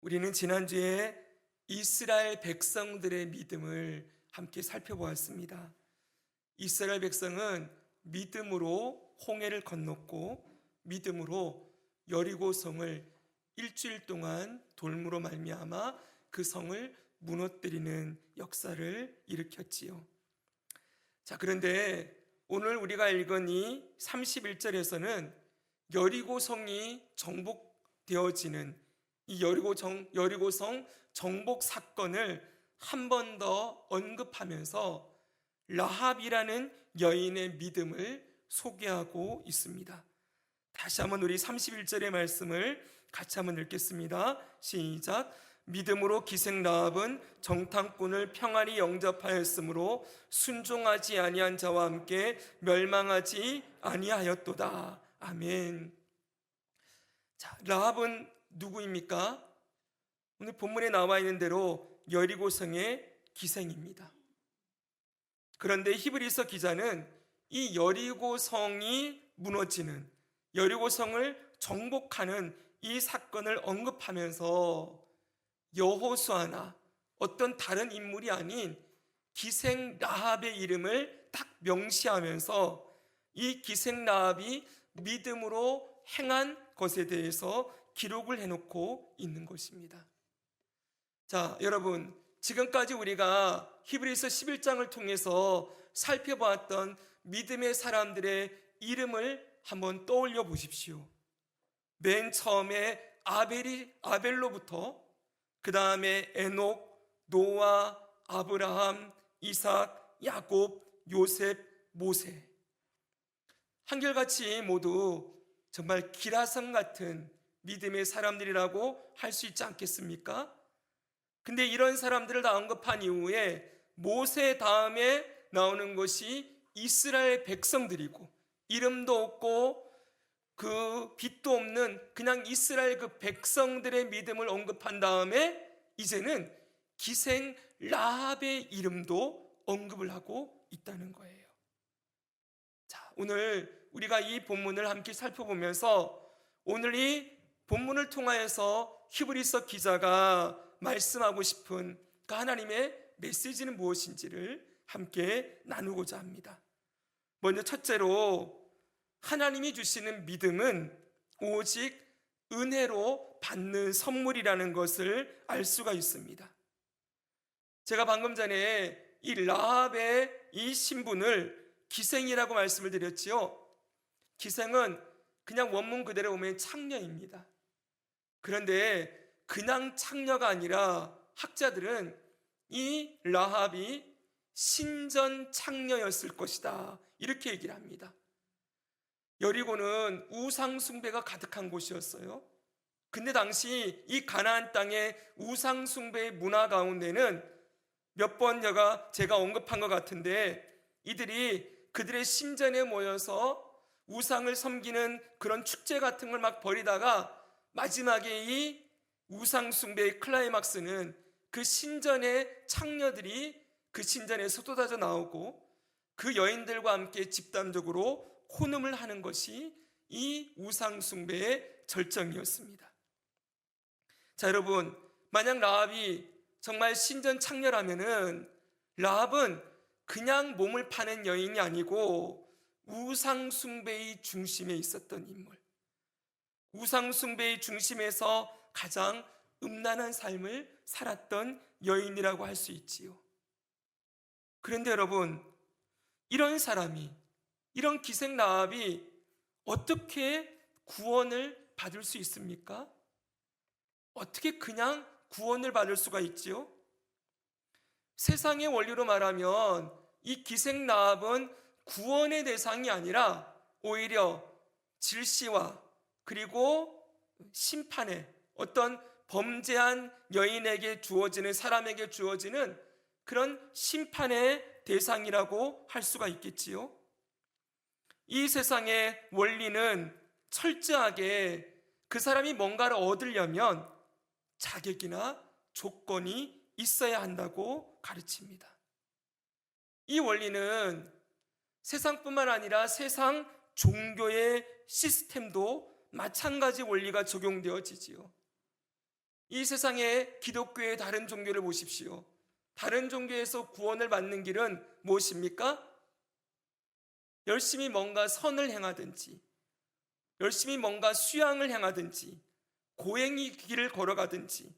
우리는 지난주에 이스라엘 백성들의 믿음을 함께 살펴보았습니다. 이스라엘 백성은 믿음으로 홍해를 건넜고 믿음으로 여리고성을 일주일 동안 돌무로 말미암아 그 성을 무너뜨리는 역사를 일으켰지요. 그런데 오늘 우리가 읽은 이 31절에서는 여리고성이 정복되어지는 이 여리고성 정복 사건을 한 번 더 언급하면서 라합이라는 여인의 믿음을 소개하고 있습니다. 다시 한번 우리 31절의 말씀을 같이 한번 읽겠습니다. 시작. 믿음으로 기생 라합은 정탐꾼을 평안히 영접하였으므로 순종하지 아니한 자와 함께 멸망하지 아니하였도다. 아멘. 라합은 누구입니까? 오늘 본문에 나와 있는 대로 여리고성의 기생입니다. 그런데 히브리서 기자는 이 여리고성이 무너지는, 여리고성을 정복하는 이 사건을 언급하면서 여호수아나 어떤 다른 인물이 아닌 기생 라합의 이름을 딱 명시하면서 이 기생 라합이 믿음으로 행한 것에 대해서 기록을 해놓고 있는 것입니다. 여러분, 지금까지 우리가 히브리서 11장을 통해서 살펴보았던 믿음의 사람들의 이름을 한번 떠올려 보십시오. 맨 처음에 아벨로부터 그 다음에 에녹, 노아, 아브라함, 이삭, 야곱, 요셉, 모세, 한결같이 모두 정말 기라성 같은 믿음의 사람들이라고 할 수 있지 않겠습니까? 근데 이런 사람들을 다 언급한 이후에 모세 다음에 나오는 것이 이스라엘 백성들이고, 이름도 없고 그 빛도 없는 그냥 이스라엘 그 백성들의 믿음을 언급한 다음에 이제는 기생 라합의 이름도 언급을 하고 있다는 거예요. 오늘 우리가 이 본문을 함께 살펴보면서 오늘 이 본문을 통하여서 히브리서 기자가 말씀하고 싶은 그 하나님의 메시지는 무엇인지를 함께 나누고자 합니다. 먼저 첫째로, 하나님이 주시는 믿음은 오직 은혜로 받는 선물이라는 것을 알 수가 있습니다. 제가 방금 전에 이 라합의 이 신분을 기생이라고 말씀을 드렸지요. 기생은 그냥 원문 그대로 보면 창녀입니다. 그런데 그냥 창녀가 아니라 학자들은 이 라합이 신전 창녀였을 것이다, 이렇게 얘기를 합니다. 여리고는 우상 숭배가 가득한 곳이었어요. 근데 당시 이 가나안 땅의 우상 숭배의 문화 가운데는 몇 번 제가 언급한 것 같은데, 이들이 그들의 신전에 모여서 우상을 섬기는 그런 축제 같은 걸 막 벌이다가 마지막에 이 우상 숭배의 클라이막스는 그 신전의 창녀들이 그 신전에서 쏟아져 나오고 그 여인들과 함께 집단적으로 혼음을 하는 것이 이 우상 숭배의 절정이었습니다. 여러분, 만약 라합이 정말 신전 창녀라면은 라합은 그냥 몸을 파는 여인이 아니고 우상 숭배의 중심에 있었던 인물, 우상 숭배의 중심에서 가장 음란한 삶을 살았던 여인이라고 할 수 있지요. 그런데 여러분, 이런 사람이, 이런 기생 라합이 어떻게 구원을 받을 수 있습니까? 어떻게 그냥 구원을 받을 수가 있지요? 세상의 원리로 말하면 이 기생 라합은 구원의 대상이 아니라 오히려 질시와 그리고 심판의 어떤 범죄한 여인에게 주어지는, 사람에게 주어지는 그런 심판의 대상이라고 할 수가 있겠지요. 이 세상의 원리는 철저하게 그 사람이 뭔가를 얻으려면 자격이나 조건이 있어야 한다고 가르칩니다. 이 원리는 세상뿐만 아니라 세상 종교의 시스템도 마찬가지 원리가 적용되어지지요. 이 세상의 기독교의 다른 종교를 보십시오. 다른 종교에서 구원을 받는 길은 무엇입니까? 열심히 뭔가 선을 행하든지, 열심히 뭔가 수양을 행하든지, 고행의 길을 걸어가든지,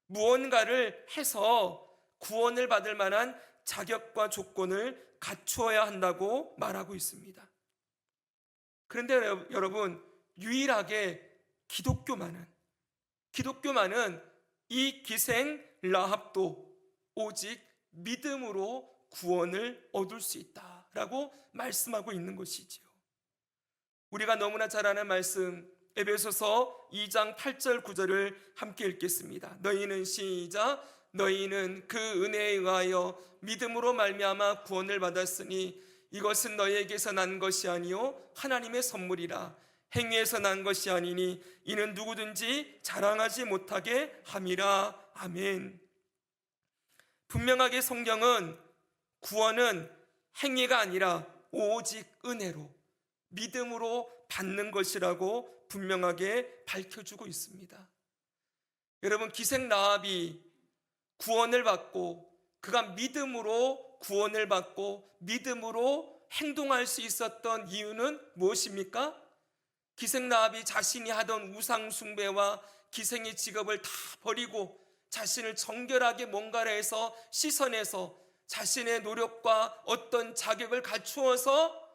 무언가를 해서 구원을 받을 만한 자격과 조건을 갖추어야 한다고 말하고 있습니다. 그런데 여러분, 유일하게 기독교만은 이 기생 라합도 오직 믿음으로 구원을 얻을 수 있다라고 말씀하고 있는 것이지요. 우리가 너무나 잘 아는 말씀, 에베소서 2장 8절 9절을 함께 읽겠습니다. 너희는 시작, 너희는 그 은혜에 의하여 믿음으로 말미암아 구원을 받았으니 이것은 너희에게서 난 것이 아니요 하나님의 선물이라. 행위에서 난 것이 아니니 이는 누구든지 자랑하지 못하게 함이라. 아멘. 분명하게 성경은 구원은 행위가 아니라 오직 은혜로, 믿음으로 받는 것이라고 분명하게 밝혀주고 있습니다. 여러분, 기생 라합이 구원을 받고 그가 믿음으로 구원을 받고 믿음으로 행동할 수 있었던 이유는 무엇입니까? 기생 라합이 자신이 하던 우상 숭배와 기생의 직업을 다 버리고 자신을 정결하게 뭔가를 해서 씻어내서 자신의 노력과 어떤 자격을 갖추어서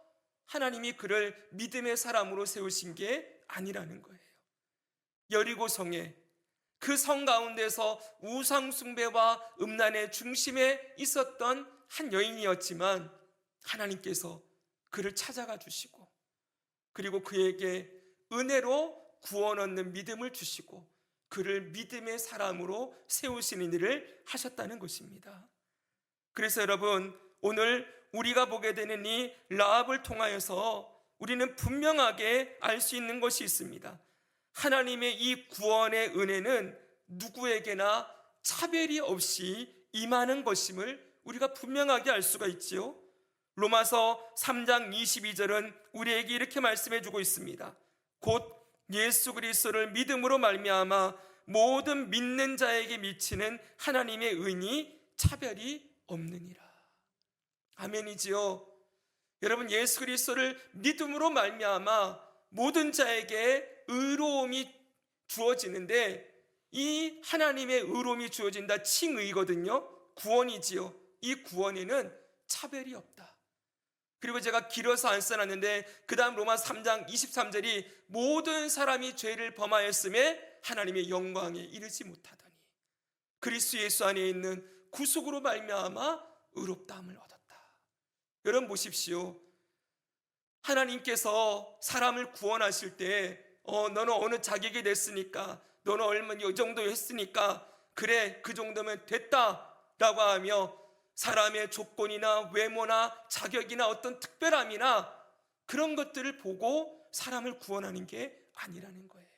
하나님이 그를 믿음의 사람으로 세우신 게 아니라는 거예요. 여리고성에 그 성 가운데서 우상 숭배와 음란의 중심에 있었던 한 여인이었지만 하나님께서 그를 찾아가 주시고 그리고 그에게 은혜로 구원 얻는 믿음을 주시고 그를 믿음의 사람으로 세우시는 일을 하셨다는 것입니다. 그래서 여러분, 오늘 우리가 보게 되는 이 라합을 통하여서 우리는 분명하게 알 수 있는 것이 있습니다. 하나님의 이 구원의 은혜는 누구에게나 차별이 없이 임하는 것임을 우리가 분명하게 알 수가 있지요. 로마서 3장 22절은 우리에게 이렇게 말씀해 주고 있습니다. 곧 예수 그리스도를 믿음으로 말미암아 모든 믿는 자에게 미치는 하나님의 은이 차별이 없느니라. 아멘이지요. 여러분, 예수 그리스도를 믿음으로 말미암아 모든 자에게 의로움이 주어지는데 이 하나님의 의로움이 주어진다 칭의거든요. 구원이지요. 이 구원에는 차별이 없다. 그리고 제가 길어서 안 써놨는데 그 다음 로마 3장 23절이 모든 사람이 죄를 범하였음에 하나님의 영광에 이르지 못하더니 그리스도 예수 안에 있는 구속으로 말미암아 의롭다함을 얻었다. 여러분 보십시오. 하나님께서 사람을 구원하실 때 너는 어느 자격이 됐으니까, 너는 얼마 이 정도 했으니까 그래 그 정도면 됐다라고 하며 사람의 조건이나 외모나 자격이나 어떤 특별함이나 그런 것들을 보고 사람을 구원하는 게 아니라는 거예요.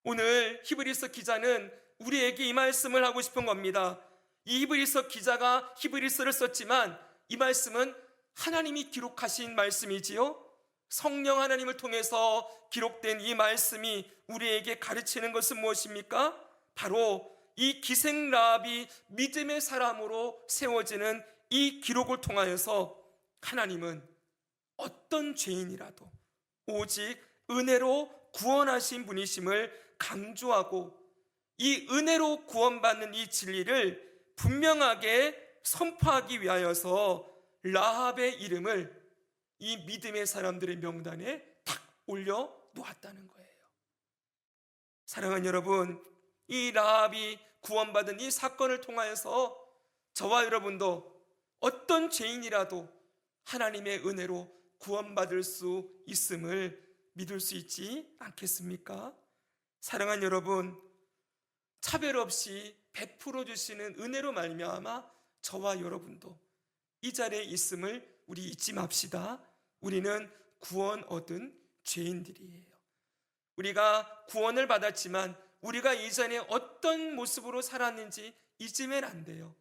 오늘 히브리서 기자는 우리에게 이 말씀을 하고 싶은 겁니다. 이 히브리서 기자가 히브리서를 썼지만 이 말씀은 하나님이 기록하신 말씀이지요. 성령 하나님을 통해서 기록된 이 말씀이 우리에게 가르치는 것은 무엇입니까? 바로 이 기생 라합이 믿음의 사람으로 세워지는 이 기록을 통하여서 하나님은 어떤 죄인이라도 오직 은혜로 구원하신 분이심을 강조하고 이 은혜로 구원받는 이 진리를 분명하게 선포하기 위하여서 라합의 이름을 이 믿음의 사람들의 명단에 탁 올려 놓았다는 거예요. 사랑하는 여러분, 이 라합이 구원받은 이 사건을 통하여서 저와 여러분도 어떤 죄인이라도 하나님의 은혜로 구원받을 수 있음을 믿을 수 있지 않겠습니까? 사랑하는 여러분, 차별 없이 베풀어 주시는 은혜로 말미암아 저와 여러분도 이 자리에 있음을 우리 잊지 맙시다. 우리는 구원 얻은 죄인들이에요. 우리가 구원을 받았지만 우리가 이전에 어떤 모습으로 살았는지 잊으면 안 돼요.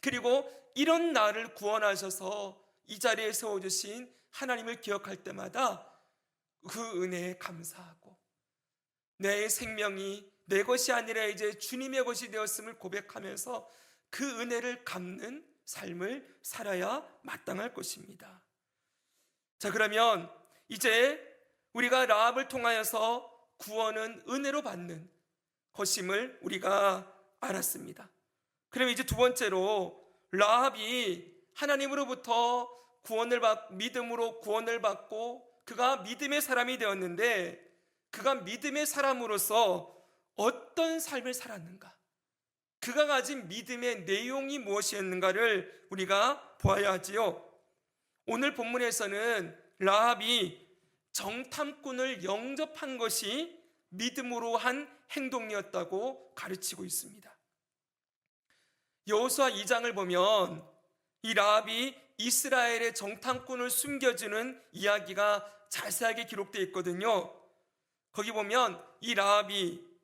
그리고 이런 나를 구원하셔서 이 자리에 세워주신 하나님을 기억할 때마다 그 은혜에 감사하고 내 생명이 내 것이 아니라 이제 주님의 것이 되었음을 고백하면서 그 은혜를 갚는 삶을 살아야 마땅할 것입니다. 자, 그러면 이제 우리가 라합을 통하여서 구원은 은혜로 받는 것임을 우리가 알았습니다. 그럼 이제 두 번째로 라합이 하나님으로부터 믿음으로 구원을 받고 그가 믿음의 사람이 되었는데, 그가 믿음의 사람으로서 어떤 삶을 살았는가, 그가 가진 믿음의 내용이 무엇이었는가를 우리가 보아야 하지요. 오늘 본문에서는 라합이 정탐꾼을 영접한 것이 믿음으로 한 행동이었다고 가르치고 있습니다. 여호수아 2장을 보면 이 라합이 이스라엘의 정탐꾼을 숨겨주는 이야기가 자세하게 기록되어 있거든요. 거기 보면 이 라합이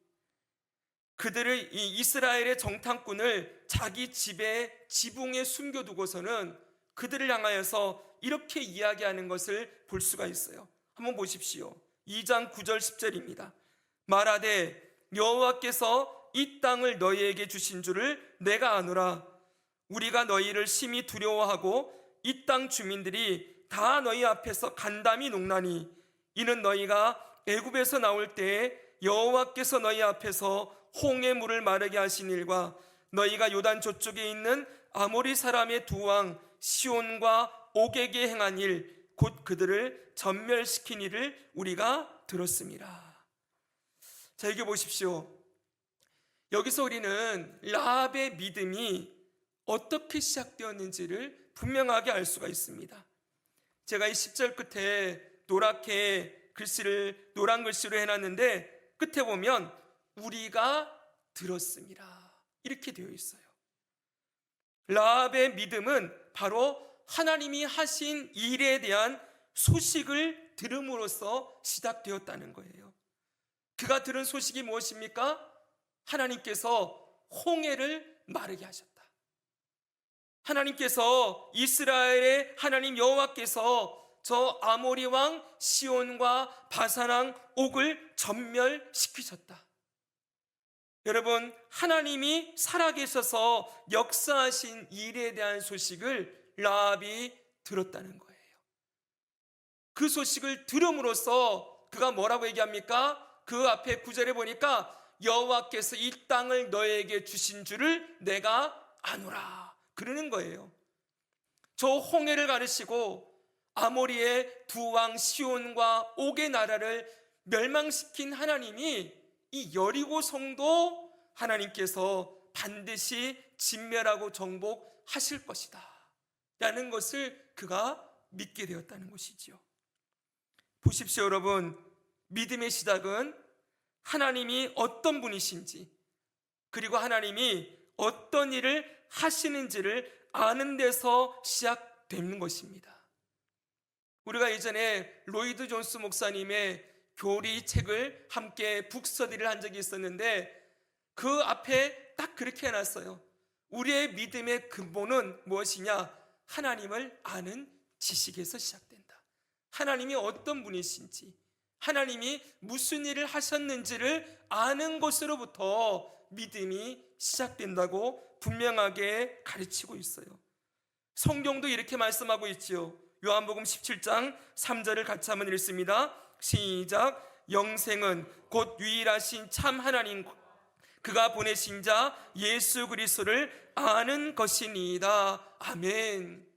이 이스라엘의 정탐꾼을 자기 집의 지붕에 숨겨두고서는 그들을 향하여서 이렇게 이야기하는 것을 볼 수가 있어요. 한번 보십시오. 2장 9절 10절입니다. 말하되 여호와께서 이 땅을 너희에게 주신 줄을 내가 아노라. 우리가 너희를 심히 두려워하고 이 땅 주민들이 다 너희 앞에서 간담이 녹나니 이는 너희가 애굽에서 나올 때에 여호와께서 너희 앞에서 홍해 물을 마르게 하신 일과 너희가 요단 저쪽에 있는 아모리 사람의 두 왕 시온과 옥에게 행한 일 곧 그들을 전멸시킨 일을 우리가 들었습니다. 자, 여기 보십시오. 여기서 우리는 라합의 믿음이 어떻게 시작되었는지를 분명하게 알 수가 있습니다. 제가 이 10절 끝에 노란 글씨로 해놨는데 끝에 보면 우리가 들었습니다 이렇게 되어 있어요. 라합의 믿음은 바로 하나님이 하신 일에 대한 소식을 들음으로써 시작되었다는 거예요. 그가 들은 소식이 무엇입니까? 하나님께서 홍해를 마르게 하셨다. 하나님께서 이스라엘의 하나님 여호와께서 저 아모리 왕 시온과 바산 왕 옥을 전멸시키셨다. 여러분, 하나님이 살아계셔서 역사하신 일에 대한 소식을 라합이 들었다는 거예요. 그 소식을 들음으로써 그가 뭐라고 얘기합니까? 그 앞에 9절에 보니까 여호와께서 이 땅을 너에게 주신 줄을 내가 아노라 그러는 거예요. 저 홍해를 가르시고 아모리의 두 왕 시온과 옥의 나라를 멸망시킨 하나님이 이 여리고 성도 하나님께서 반드시 진멸하고 정복하실 것이다 라는 것을 그가 믿게 되었다는 것이지요. 보십시오, 여러분. 믿음의 시작은 하나님이 어떤 분이신지, 그리고 하나님이 어떤 일을 하시는지를 아는 데서 시작되는 것입니다. 우리가 예전에 로이드 존스 목사님의 교리 책을 함께 북스터디를 한 적이 있었는데 그 앞에 딱 그렇게 해놨어요. 우리의 믿음의 근본은 무엇이냐? 하나님을 아는 지식에서 시작된다. 하나님이 어떤 분이신지, 하나님이 무슨 일을 하셨는지를 아는 것으로부터 믿음이 시작된다고 분명하게 가르치고 있어요. 성경도 이렇게 말씀하고 있지요. 요한복음 17장 3절을 같이 한번 읽습니다. 시작. 영생은 곧 유일하신 참 하나님 그가 보내신 자 예수 그리스도를 아는 것이니이다. 아멘.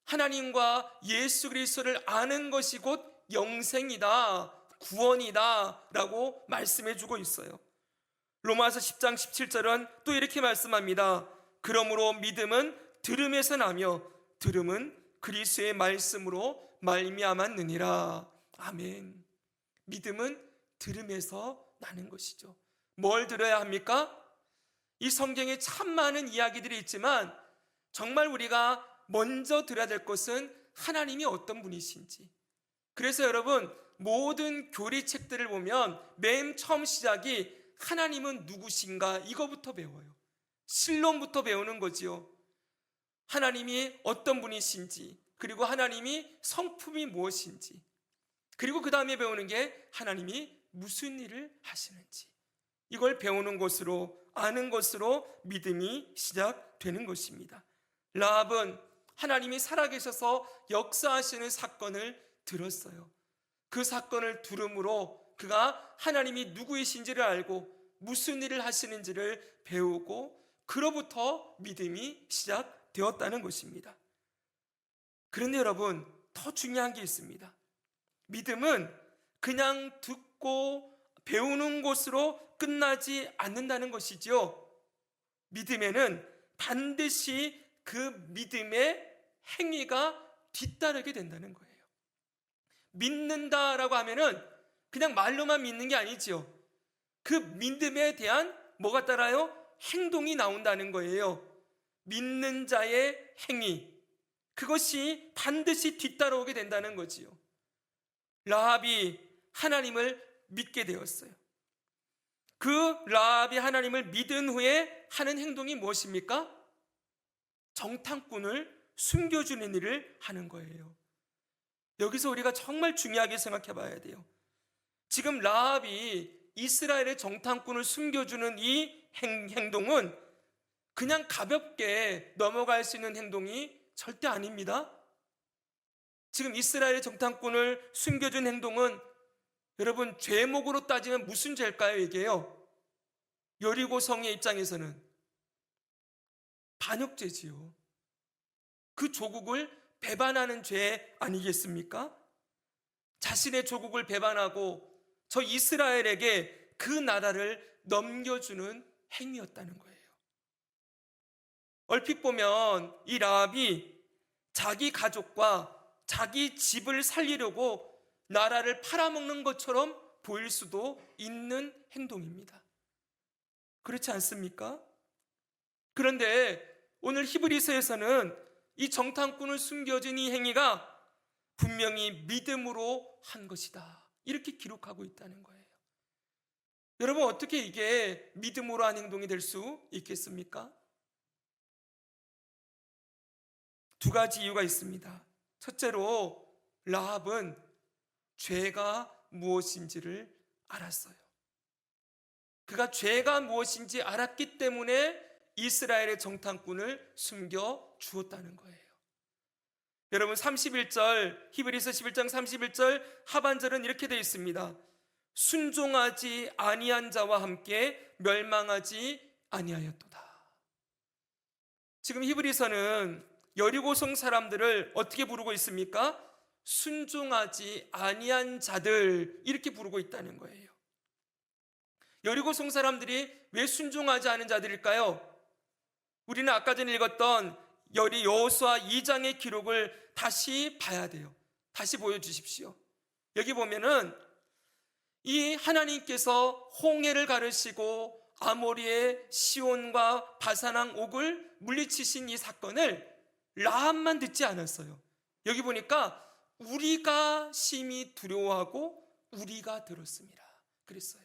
하나님과 예수 그리스도를 아는 것이 곧 영생이다, 구원이다 라고 말씀해 주고 있어요. 로마서 10장 17절은 또 이렇게 말씀합니다. 그러므로 믿음은 들음에서 나며 들음은 그리스도의 말씀으로 말미암았느니라. 아멘. 믿음은 들음에서 나는 것이죠. 뭘 들어야 합니까? 이 성경에 참 많은 이야기들이 있지만 정말 우리가 먼저 들어야 될 것은 하나님이 어떤 분이신지. 그래서 여러분, 모든 교리책들을 보면 맨 처음 시작이 하나님은 누구신가 이거부터 배워요. 신론부터 배우는 거지요. 하나님이 어떤 분이신지, 그리고 하나님이 성품이 무엇인지, 그리고 그 다음에 배우는 게 하나님이 무슨 일을 하시는지. 이걸 배우는 것으로, 아는 것으로 믿음이 시작되는 것입니다. 라합은 하나님이 살아계셔서 역사하시는 사건을 들었어요. 그 사건을 들음으로 그가 하나님이 누구이신지를 알고 무슨 일을 하시는지를 배우고 그로부터 믿음이 시작되었다는 것입니다. 그런데 여러분, 더 중요한 게 있습니다. 믿음은 그냥 듣고 배우는 것으로 끝나지 않는다는 것이지요. 믿음에는 반드시 그 믿음의 행위가 뒤따르게 된다는 거예요. 믿는다라고 하면은 그냥 말로만 믿는 게 아니지요. 그 믿음에 대한 뭐가 따라요? 행동이 나온다는 거예요. 믿는 자의 행위, 그것이 반드시 뒤따라오게 된다는 거지요. 라합이 하나님을 믿게 되었어요. 그 라합이 하나님을 믿은 후에 하는 행동이 무엇입니까? 정탐꾼을 숨겨주는 일을 하는 거예요. 여기서 우리가 정말 중요하게 생각해 봐야 돼요. 지금 라합이 이스라엘의 정탐꾼을 숨겨주는 이 행동은 그냥 가볍게 넘어갈 수 있는 행동이 절대 아닙니다. 지금 이스라엘의 정탐꾼을 숨겨준 행동은 여러분, 죄목으로 따지면 무슨 죄일까요? 이게요, 여리고 성의 입장에서는 반역죄지요. 그 조국을 배반하는 죄 아니겠습니까? 자신의 조국을 배반하고 저 이스라엘에게 그 나라를 넘겨주는 행위였다는 거예요. 얼핏 보면 이 라합이 자기 가족과 자기 집을 살리려고 나라를 팔아먹는 것처럼 보일 수도 있는 행동입니다. 그렇지 않습니까? 그런데 오늘 히브리서에서는 이 정탐꾼을 숨겨진 이 행위가 분명히 믿음으로 한 것이다, 이렇게 기록하고 있다는 거예요. 여러분, 어떻게 이게 믿음으로 한 행동이 될 수 있겠습니까? 두 가지 이유가 있습니다. 첫째로, 라합은 죄가 무엇인지를 알았어요. 그가 죄가 무엇인지 알았기 때문에 이스라엘의 정탐꾼을 숨겨 주었다는 거예요. 여러분, 31절, 히브리서 11장 31절 하반절은 이렇게 되어 있습니다. 순종하지 아니한 자와 함께 멸망하지 아니하였도다. 지금 히브리서는 여리고성 사람들을 어떻게 부르고 있습니까? 순종하지 아니한 자들, 이렇게 부르고 있다는 거예요. 여리고성 사람들이 왜 순종하지 않은 자들일까요? 우리는 아까 전에 읽었던 여호수아 2장의 기록을 다시 봐야 돼요. 다시 보여주십시오. 여기 보면은 이 하나님께서 홍해를 가르시고 아모리의 시온과 바산왕 옥을 물리치신 이 사건을 라합만 듣지 않았어요. 여기 보니까 우리가 심히 두려워하고 우리가 들었습니다, 그랬어요.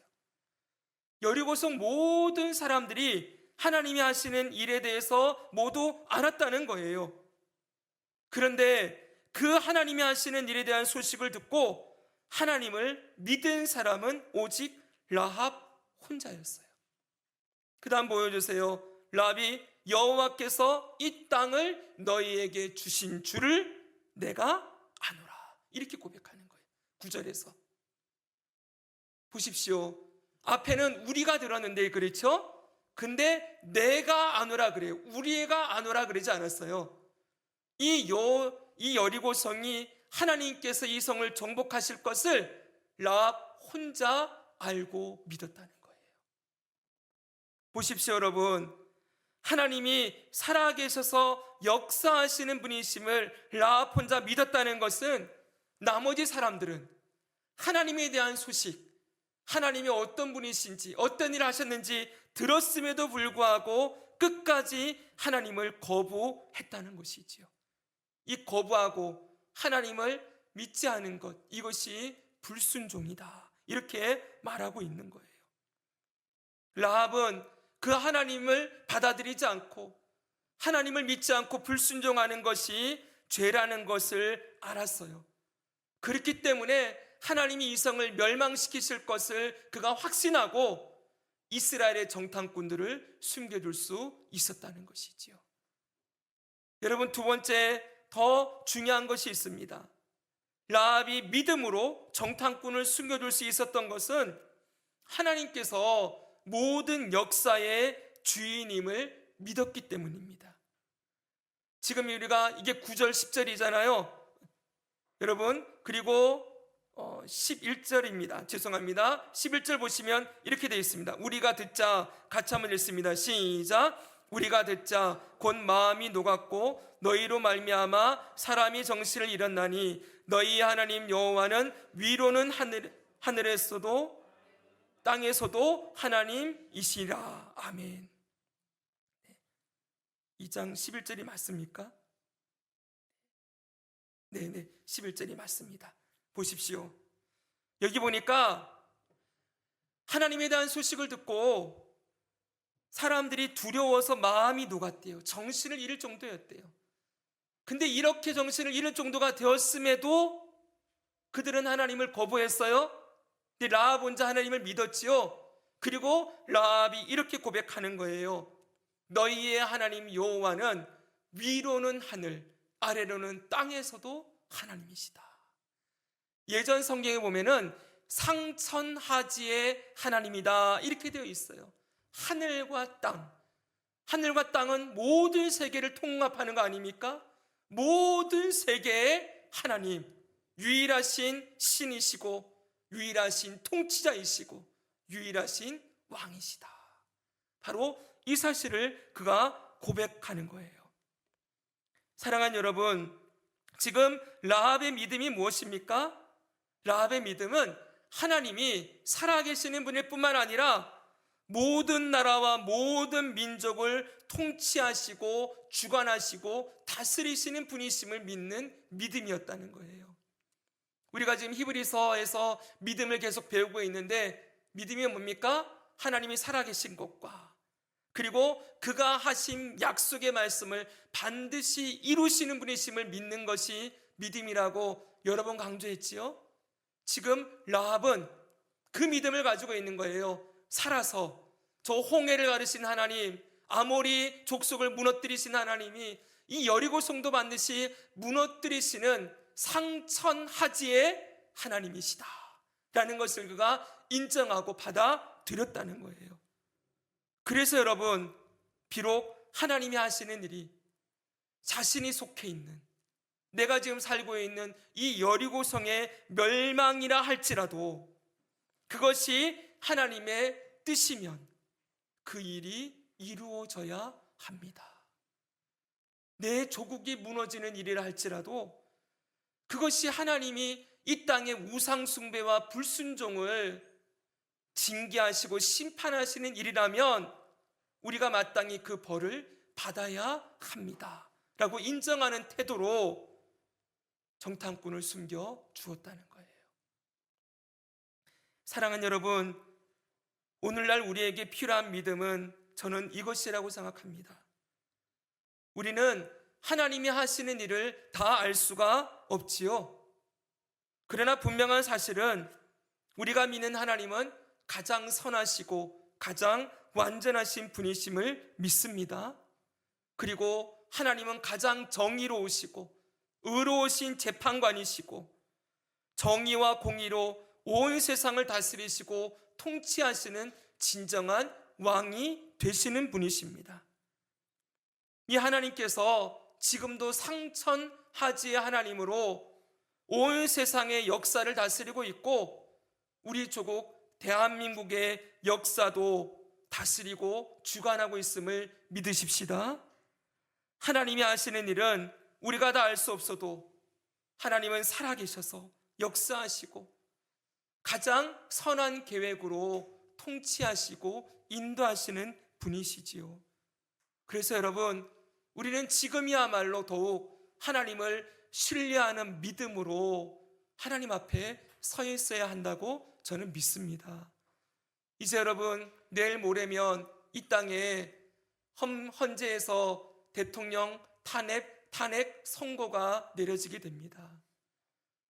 여리고성 모든 사람들이 하나님이 하시는 일에 대해서 모두 알았다는 거예요. 그런데 그 하나님이 하시는 일에 대한 소식을 듣고 하나님을 믿은 사람은 오직 라합 혼자였어요. 그 다음 보여주세요. 라합이 여호와께서 이 땅을 너희에게 주신 줄을 내가 아노라, 이렇게 고백하는 거예요. 9절에서 보십시오. 앞에는 우리가 들었는데, 그렇죠? 근데 내가 아노라 그래요. 우리가 아노라 그러지 않았어요. 이 여리고성이 하나님께서 이 성을 정복하실 것을 라합 혼자 알고 믿었다는 거예요. 보십시오, 여러분. 하나님이 살아계셔서 역사하시는 분이심을 라합 혼자 믿었다는 것은 나머지 사람들은 하나님에 대한 소식, 하나님이 어떤 분이신지, 어떤 일을 하셨는지 들었음에도 불구하고 끝까지 하나님을 거부했다는 것이지요. 이 거부하고 하나님을 믿지 않은 것, 이것이 불순종이다, 이렇게 말하고 있는 거예요. 라합은 그 하나님을 받아들이지 않고 하나님을 믿지 않고 불순종하는 것이 죄라는 것을 알았어요. 그렇기 때문에 하나님이 이 성을 멸망시키실 것을 그가 확신하고 이스라엘의 정탐꾼들을 숨겨둘 수 있었다는 것이지요. 여러분, 두 번째 더 중요한 것이 있습니다. 라합이 믿음으로 정탐꾼을 숨겨둘 수 있었던 것은 하나님께서 모든 역사의 주인임을 믿었기 때문입니다. 지금 우리가 이게 9절 10절이잖아요. 여러분, 그리고 11절입니다. 죄송합니다. 11절 보시면 이렇게 되어 있습니다. 우리가 듣자, 같이 한번 읽습니다. 시작. 우리가 듣자 곧 마음이 녹았고 너희로 말미암아 사람이 정신을 잃었나니 너희 하나님 여호와는 위로는 하늘에서도 땅에서도 하나님이시라. 아멘. 2장 11절이 맞습니까? 네네, 11절이 맞습니다. 보십시오. 여기 보니까 하나님에 대한 소식을 듣고 사람들이 두려워서 마음이 녹았대요. 정신을 잃을 정도였대요. 근데 이렇게 정신을 잃을 정도가 되었음에도 그들은 하나님을 거부했어요. 근데 라합 혼자 하나님을 믿었지요. 그리고 라합이 이렇게 고백하는 거예요. 너희의 하나님 여호와는 위로는 하늘, 아래로는 땅에서도 하나님이시다. 예전 성경에 보면은 상천하지의 하나님이다 이렇게 되어 있어요. 하늘과 땅, 하늘과 땅은 모든 세계를 통합하는 거 아닙니까? 모든 세계의 하나님, 유일하신 신이시고 유일하신 통치자이시고 유일하신 왕이시다. 바로 이 사실을 그가 고백하는 거예요. 사랑하는 여러분, 지금 라합의 믿음이 무엇입니까? 라합의 믿음은 하나님이 살아계시는 분일 뿐만 아니라 모든 나라와 모든 민족을 통치하시고 주관하시고 다스리시는 분이심을 믿는 믿음이었다는 거예요. 우리가 지금 히브리서에서 믿음을 계속 배우고 있는데 믿음이 뭡니까? 하나님이 살아계신 것과 그리고 그가 하신 약속의 말씀을 반드시 이루시는 분이심을 믿는 것이 믿음이라고 여러 번 강조했지요. 지금 라합은 그 믿음을 가지고 있는 거예요. 살아서 저 홍해를 가르신 하나님, 아모리 족속을 무너뜨리신 하나님이 이 여리고 성도 반드시 무너뜨리시는 상천하지의 하나님이시다 라는 것을 그가 인정하고 받아들였다는 거예요. 그래서 여러분, 비록 하나님이 하시는 일이 자신이 속해 있는, 내가 지금 살고 있는 이 여리고성의 멸망이라 할지라도 그것이 하나님의 뜻이면 그 일이 이루어져야 합니다. 내 조국이 무너지는 일이라 할지라도 그것이 하나님이 이 땅의 우상 숭배와 불순종을 징계하시고 심판하시는 일이라면 우리가 마땅히 그 벌을 받아야 합니다 라고 인정하는 태도로 정탐꾼을 숨겨 주었다는 거예요. 사랑하는 여러분, 오늘날 우리에게 필요한 믿음은 저는 이것이라고 생각합니다. 우리는 하나님이 하시는 일을 다 알 수가 없지요. 그러나 분명한 사실은 우리가 믿는 하나님은 가장 선하시고 가장 완전하신 분이심을 믿습니다. 그리고 하나님은 가장 정의로우시고 의로우신 재판관이시고 정의와 공의로 온 세상을 다스리시고 통치하시는 진정한 왕이 되시는 분이십니다. 이 하나님께서 지금도 상천하지의 하나님으로 온 세상의 역사를 다스리고 있고 우리 조국 대한민국의 역사도 다스리고 주관하고 있음을 믿으십시다. 하나님이 하시는 일은 우리가 다 알 수 없어도 하나님은 살아계셔서 역사하시고 가장 선한 계획으로 통치하시고 인도하시는 분이시지요. 그래서 여러분, 우리는 지금이야말로 더욱 하나님을 신뢰하는 믿음으로 하나님 앞에 서 있어야 한다고 저는 믿습니다. 이제 여러분, 내일 모레면 이 땅에 헌재에서 대통령 탄핵 선고가 내려지게 됩니다.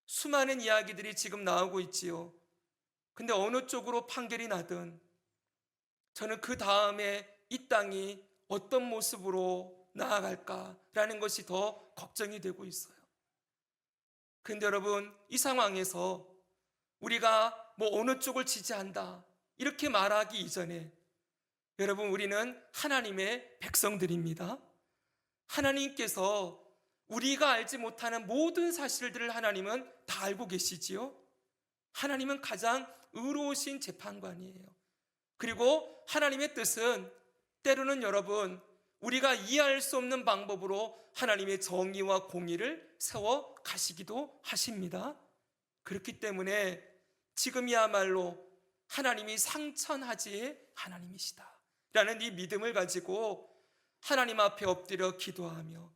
수많은 이야기들이 지금 나오고 있지요. 근데 어느 쪽으로 판결이 나든 저는 그 다음에 이 땅이 어떤 모습으로 나아갈까라는 것이 더 걱정이 되고 있어요. 그런데 여러분, 이 상황에서 우리가 어느 쪽을 지지한다 이렇게 말하기 이전에 여러분, 우리는 하나님의 백성들입니다. 하나님께서 우리가 알지 못하는 모든 사실들을 하나님은 다 알고 계시지요. 하나님은 가장 의로우신 재판관이에요. 그리고 하나님의 뜻은 때로는 여러분, 우리가 이해할 수 없는 방법으로 하나님의 정의와 공의를 세워 가시기도 하십니다. 그렇기 때문에 지금이야말로 하나님이 상천하지의 하나님이시다 라는 이 믿음을 가지고 하나님 앞에 엎드려 기도하며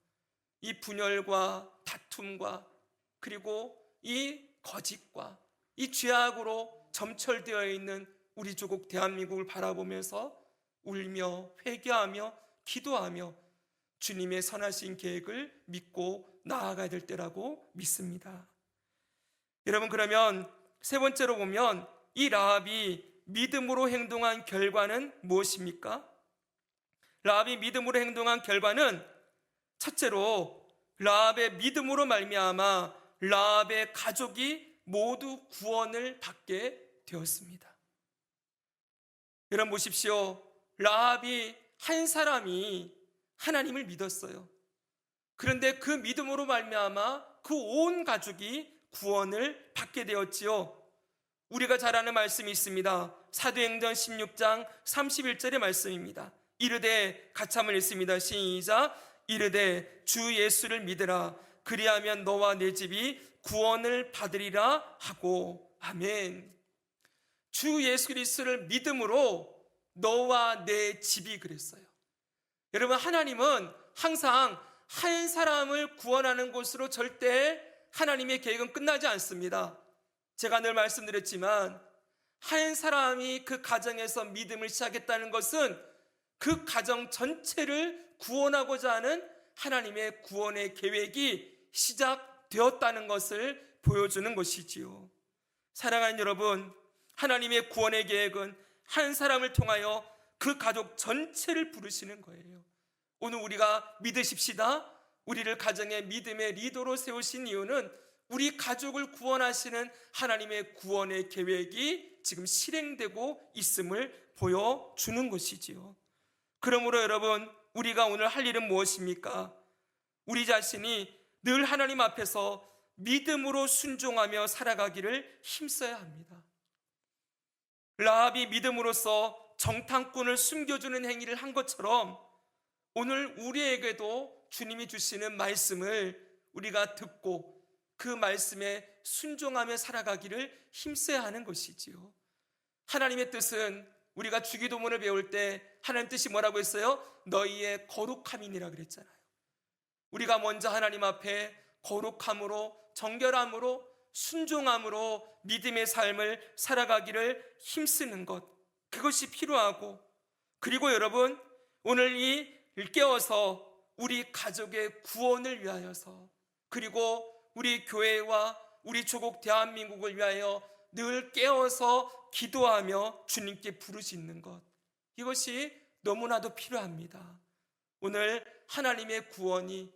이 분열과 다툼과 그리고 이 거짓과 이 죄악으로 점철되어 있는 우리 조국 대한민국을 바라보면서 울며 회개하며 기도하며 주님의 선하신 계획을 믿고 나아가야 될 때라고 믿습니다. 여러분, 그러면 세 번째로 보면 이 라합이 믿음으로 행동한 결과는 무엇입니까? 라합이 믿음으로 행동한 결과는 첫째로 라합의 믿음으로 말미암아 라합의 가족이 모두 구원을 받게 되었습니다. 여러분 보십시오. 라합이 한 사람이 하나님을 믿었어요. 그런데 그 믿음으로 말미암아 그 온 가족이 구원을 받게 되었지요. 우리가 잘 아는 말씀이 있습니다. 사도행전 16장 31절의 말씀입니다. 이르되, 같이 한번 읽습니다. 시작. 이르되 주 예수를 믿으라. 그리하면 너와 내 집이 구원을 받으리라 하고. 아멘. 주 예수 그리스도를 믿음으로 너와 내 집이 그랬어요. 여러분, 하나님은 항상 한 사람을 구원하는 것으로 절대 하나님의 계획은 끝나지 않습니다. 제가 늘 말씀드렸지만 한 사람이 그 가정에서 믿음을 시작했다는 것은 그 가정 전체를 구원하고자 하는 하나님의 구원의 계획이 시작되었다는 것을 보여주는 것이지요. 사랑하는 여러분, 하나님의 구원의 계획은 한 사람을 통하여 그 가족 전체를 부르시는 거예요. 오늘 우리가 믿으십시다. 우리를 가정의 믿음의 리더로 세우신 이유는 우리 가족을 구원하시는 하나님의 구원의 계획이 지금 실행되고 있음을 보여주는 것이지요. 그러므로 여러분, 우리가 오늘 할 일은 무엇입니까? 우리 자신이 늘 하나님 앞에서 믿음으로 순종하며 살아가기를 힘써야 합니다. 라합이 믿음으로써 정탐꾼을 숨겨주는 행위를 한 것처럼 오늘 우리에게도 주님이 주시는 말씀을 우리가 듣고 그 말씀에 순종하며 살아가기를 힘써야 하는 것이지요. 하나님의 뜻은 우리가 주기도문을 배울 때 하나님 뜻이 뭐라고 했어요? 너희의 거룩함이니라 그랬잖아요. 우리가 먼저 하나님 앞에 거룩함으로, 정결함으로, 순종함으로 믿음의 삶을 살아가기를 힘쓰는 것, 그것이 필요하고, 그리고 여러분, 오늘 이 깨어서 우리 가족의 구원을 위하여서, 그리고 우리 교회와 우리 조국 대한민국을 위하여 늘 깨어서 기도하며 주님께 부르짖는 것, 이것이 너무나도 필요합니다. 오늘 하나님의 구원이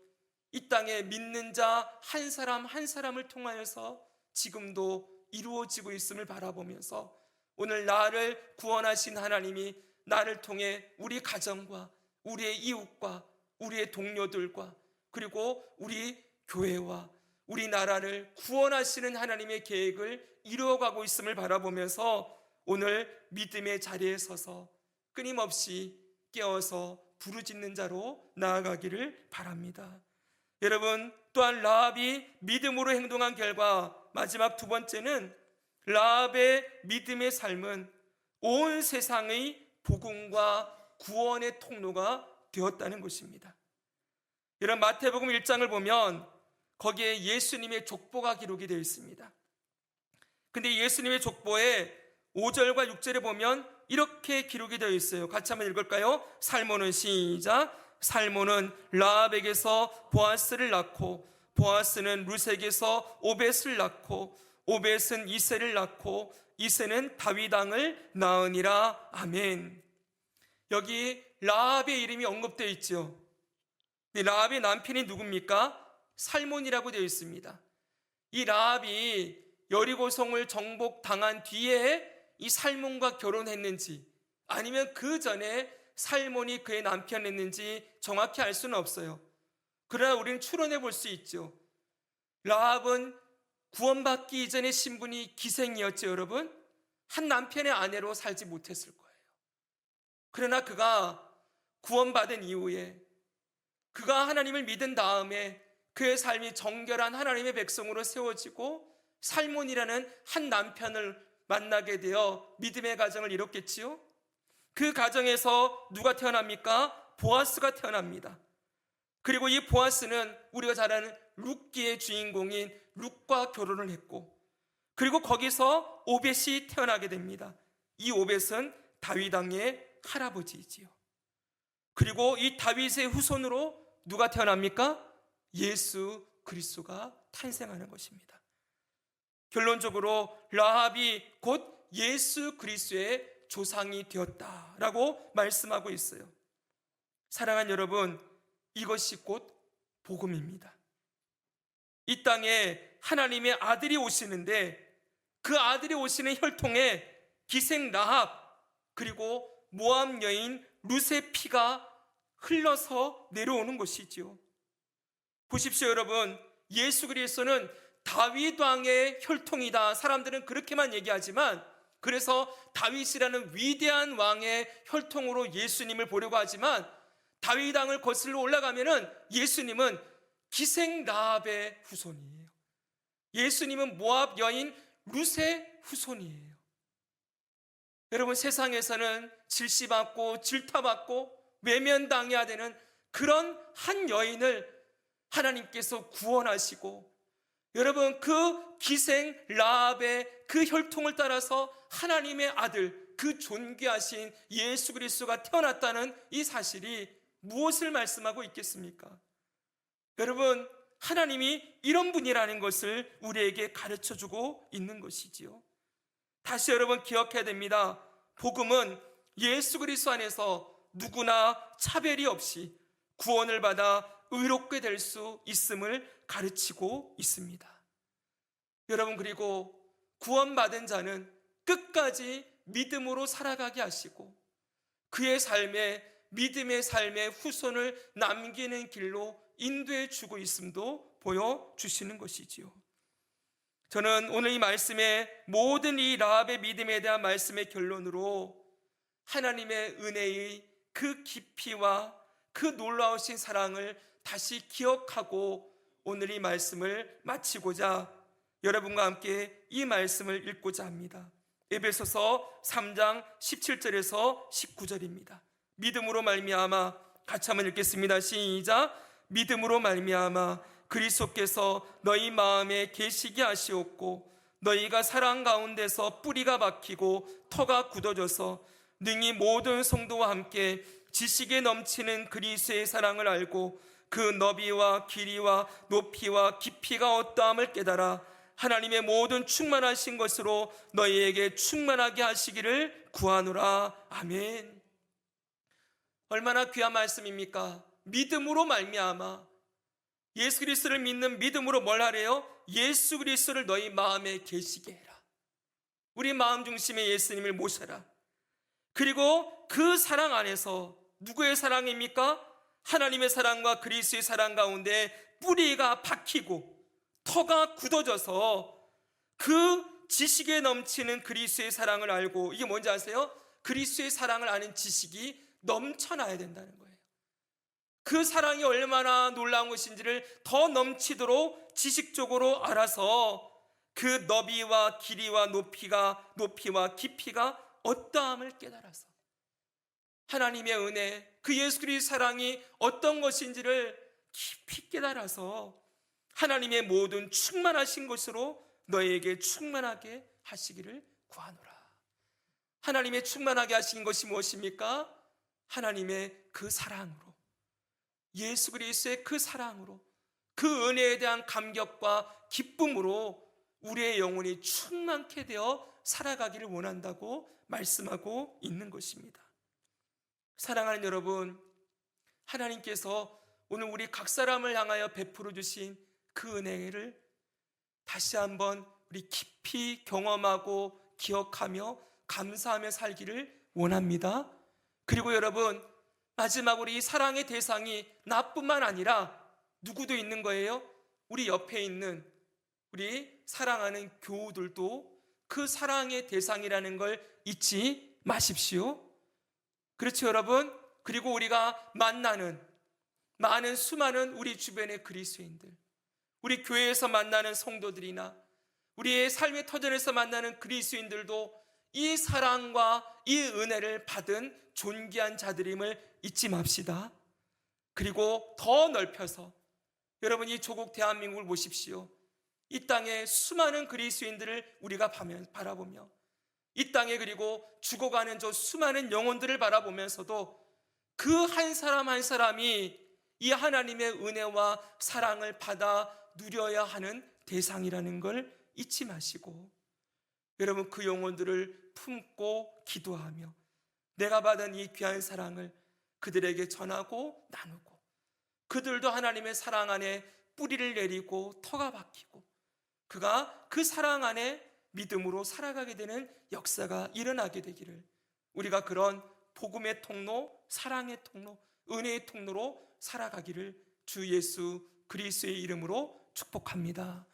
이 땅에 믿는 자 한 사람 한 사람을 통하여서 지금도 이루어지고 있음을 바라보면서 오늘 나를 구원하신 하나님이 나를 통해 우리 가정과 우리의 이웃과 우리의 동료들과 그리고 우리 교회와 우리나라를 구원하시는 하나님의 계획을 이루어가고 있음을 바라보면서 오늘 믿음의 자리에 서서 끊임없이 깨어서 부르짖는 자로 나아가기를 바랍니다. 여러분, 또한 라합이 믿음으로 행동한 결과 마지막 두 번째는 라합의 믿음의 삶은 온 세상의 복음과 구원의 통로가 되었다는 것입니다. 여러분, 마태복음 1장을 보면 거기에 예수님의 족보가 기록이 되어 있습니다. 근데 예수님의 족보에 5절과 6절에 보면 이렇게 기록이 되어 있어요. 같이 한번 읽을까요? 살모는 시작. 살모는 라합에게서 보아스를 낳고 보아스는 루색에서 오벳을 낳고 오벳은 이새를 낳고 이새는 다윗 왕을 낳으니라. 아멘. 여기 라합의 이름이 언급되어 있죠. 라합의 남편이 누굽니까? 살몬이라고 되어 있습니다. 이 라합이 여리고성을 정복당한 뒤에 이 살몬과 결혼했는지 아니면 그 전에 살몬이 그의 남편이었는지 정확히 알 수는 없어요. 그러나 우리는 추론해 볼 수 있죠. 라합은 구원받기 이전의 신분이 기생이었죠, 여러분. 한 남편의 아내로 살지 못했을 거예요. 그러나 그가 구원받은 이후에 그가 하나님을 믿은 다음에 그의 삶이 정결한 하나님의 백성으로 세워지고 살몬이라는 한 남편을 만나게 되어 믿음의 가정을 이뤘겠지요. 그 가정에서 누가 태어납니까? 보아스가 태어납니다. 그리고 이 보아스는 우리가 잘 아는 룻기의 주인공인 룻과 결혼을 했고, 그리고 거기서 오벳이 태어나게 됩니다. 이 오벳은 다윗 왕의 할아버지이지요. 그리고 이 다윗의 후손으로 누가 태어납니까? 예수 그리스도가 탄생하는 것입니다. 결론적으로 라합이 곧 예수 그리스도의 조상이 되었다라고 말씀하고 있어요. 사랑하는 여러분, 이것이 곧 복음입니다. 이 땅에 하나님의 아들이 오시는데 그 아들이 오시는 혈통에 기생 라합 그리고 모압 여인 룻의 피가 흘러서 내려오는 것이지요. 보십시오, 여러분. 예수 그리스도는 다윗 왕의 혈통이다. 사람들은 그렇게만 얘기하지만, 그래서 다윗이라는 위대한 왕의 혈통으로 예수님을 보려고 하지만, 다윗 왕을 거슬러 올라가면은 예수님은 기생 라합의 후손이에요. 예수님은 모압 여인 룻의 후손이에요. 여러분, 세상에서는 질시받고 질타받고 외면당해야 되는 그런 한 여인을 하나님께서 구원하시고, 여러분, 그 기생 라합의 그 혈통을 따라서 하나님의 아들, 그 존귀하신 예수 그리스도가 태어났다는 이 사실이 무엇을 말씀하고 있겠습니까? 여러분, 하나님이 이런 분이라는 것을 우리에게 가르쳐주고 있는 것이지요. 다시 여러분 기억해야 됩니다. 복음은 예수 그리스도 안에서 누구나 차별이 없이 구원을 받아 의롭게 될 수 있음을 가르치고 있습니다. 여러분, 그리고 구원받은 자는 끝까지 믿음으로 살아가게 하시고 그의 삶에 믿음의 삶의 후손을 남기는 길로 인도해 주고 있음도 보여주시는 것이지요. 저는 오늘 이 말씀의 모든 이 라합의 믿음에 대한 말씀의 결론으로 하나님의 은혜의 그 깊이와 그 놀라우신 사랑을 다시 기억하고 오늘 이 말씀을 마치고자 여러분과 함께 이 말씀을 읽고자 합니다. 에베소서 3장 17절에서 19절입니다. 믿음으로 말미암아, 같이 한번 읽겠습니다. 시작. 믿음으로 말미암아 그리스도께서 너희 마음에 계시게 하시옵고 너희가 사랑 가운데서 뿌리가 박히고 터가 굳어져서 능히 모든 성도와 함께 지식에 넘치는 그리스도의 사랑을 알고 그 너비와 길이와 높이와 깊이가 어떠함을 깨달아 하나님의 모든 충만하신 것으로 너희에게 충만하게 하시기를 구하노라. 아멘. 얼마나 귀한 말씀입니까? 믿음으로 말미암아, 예수 그리스도를 믿는 믿음으로 뭘 하래요? 예수 그리스도를 너희 마음에 계시게 해라. 우리 마음 중심에 예수님을 모셔라. 그리고 그 사랑 안에서 누구의 사랑입니까? 하나님의 사랑과 그리스도의 사랑 가운데 뿌리가 박히고 터가 굳어져서 그 지식에 넘치는 그리스도의 사랑을 알고, 이게 뭔지 아세요? 그리스도의 사랑을 아는 지식이 넘쳐나야 된다는 거예요. 그 사랑이 얼마나 놀라운 것인지를 더 넘치도록 지식적으로 알아서 그 너비와 길이와 높이와 깊이가 어떠함을 깨달아서 하나님의 은혜, 그 예수 그리스도의 사랑이 어떤 것인지를 깊이 깨달아서 하나님의 모든 충만하신 것으로 너희에게 충만하게 하시기를 구하노라. 하나님의 충만하게 하신 것이 무엇입니까? 하나님의 그 사랑으로, 예수 그리스도의 그 사랑으로, 그 은혜에 대한 감격과 기쁨으로 우리의 영혼이 충만케 되어 살아가기를 원한다고 말씀하고 있는 것입니다. 사랑하는 여러분, 하나님께서 오늘 우리 각 사람을 향하여 베풀어 주신 그 은혜를 다시 한번 우리 깊이 경험하고 기억하며 감사하며 살기를 원합니다. 그리고 여러분, 마지막으로 이 사랑의 대상이 나뿐만 아니라 누구도 있는 거예요? 우리 옆에 있는 우리 사랑하는 교우들도 그 사랑의 대상이라는 걸 잊지 마십시오. 그렇죠, 여러분? 그리고 우리가 만나는 많은 수많은 우리 주변의 그리스도인들, 우리 교회에서 만나는 성도들이나 우리의 삶의 터전에서 만나는 그리스도인들도 이 사랑과 이 은혜를 받은 존귀한 자들임을 잊지 맙시다. 그리고 더 넓혀서 여러분, 이 조국 대한민국을 보십시오. 이 땅에 수많은 그리스도인들을 우리가 바라보며 이 땅에 그리고 죽어가는 저 수많은 영혼들을 바라보면서도 그 한 사람 한 사람이 이 하나님의 은혜와 사랑을 받아 누려야 하는 대상이라는 걸 잊지 마시고, 여러분, 그 영혼들을 품고 기도하며 내가 받은 이 귀한 사랑을 그들에게 전하고 나누고, 그들도 하나님의 사랑 안에 뿌리를 내리고 터가 박히고 그가 그 사랑 안에 믿음으로 살아가게 되는 역사가 일어나게 되기를, 우리가 그런 복음의 통로, 사랑의 통로, 은혜의 통로로 살아가기를 주 예수 그리스도의 이름으로 축복합니다.